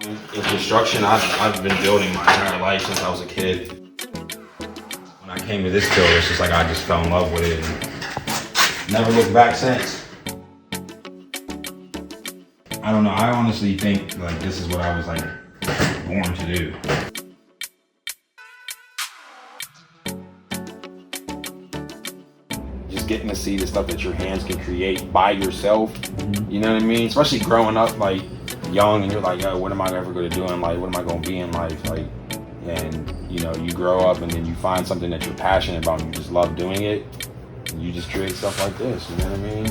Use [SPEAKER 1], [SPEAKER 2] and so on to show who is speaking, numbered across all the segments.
[SPEAKER 1] In construction, I've been building my entire life since I was a kid. When I came to this field, it's just like I just fell in love with it and never looked back since. I don't know, I honestly think like this is what I was like born to do. Just getting to see the stuff that your hands can create by yourself, you know what I mean? Especially growing up like young and you're like, yo, what am I ever going to do in life? What am I going to be in life? Like, and you know, you grow up and then you find something that you're passionate about and you just love doing it. And you just create stuff like this, you know what I mean?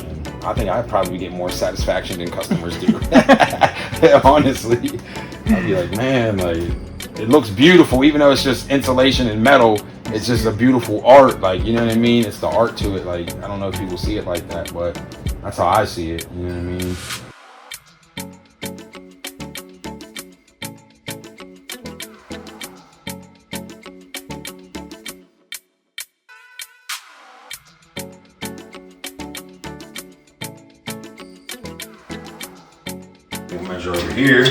[SPEAKER 1] And I think I'd probably get more satisfaction than customers do. Honestly, I'd be like, man, like it looks beautiful, even though it's just insulation and metal. It's just a beautiful art, like, you know what I mean? It's the art to it. Like, I don't know if people see it like that, but that's how I see it, you know what I mean? We'll measure over here,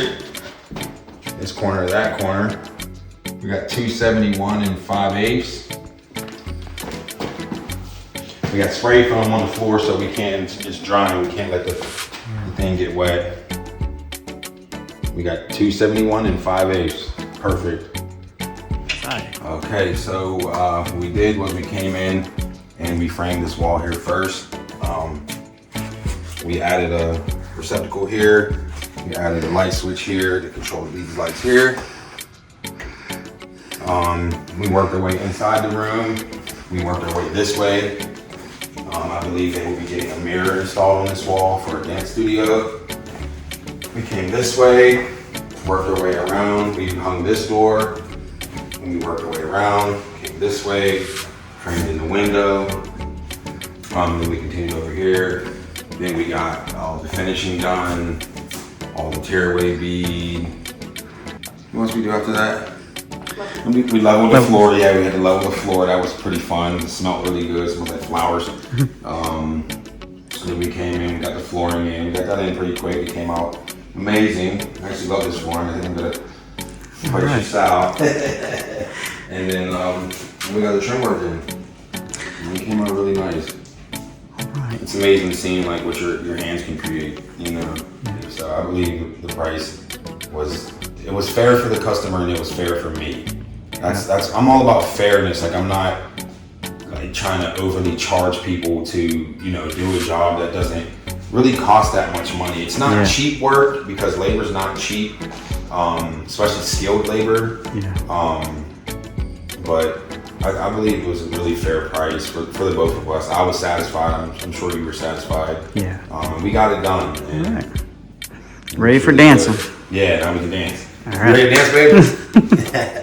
[SPEAKER 1] this corner to that corner. We got 271 and 5/8. We got spray foam on the floor so we can't, it's drying, we can't let the thing get wet. We got 271 and 5/8, perfect. Okay, so what we did was we came in and we framed this wall here first. We added a receptacle here. We added a light switch here to control these lights here. We worked our way inside the room. We worked our way this way. I believe they will be getting a mirror installed on this wall for a dance studio. We came this way, worked our way around. We hung this door. And we worked our way around, came this way, framed in the window. Then we continued over here. Then we got all the finishing done, all the tearaway bead. What else we do after that? We leveled the floor. Yeah, we had to level the floor. That was pretty fun. It smelled really good. It smelled like flowers. So then we came in, we got the flooring in. We got that in pretty quick. It came out amazing. I actually love this flooring. I think I'm gonna purchase out. And then we got the trim work in. And it came out really nice. It's amazing seeing like what your hands can create, you know. So I believe the price was fair for the customer and it was fair for me. I'm all about fairness. Like I'm not like trying to overly charge people to, you know, do a job that doesn't really cost that much money. It's not cheap work because labor's not cheap, especially skilled labor. But I believe it was a really fair price for the both of us. I was satisfied. I'm sure you were satisfied. Yeah. We got it done.
[SPEAKER 2] All right. Ready for dancing.
[SPEAKER 1] Yeah, now we can dance.
[SPEAKER 2] All right.
[SPEAKER 1] You ready to dance, baby?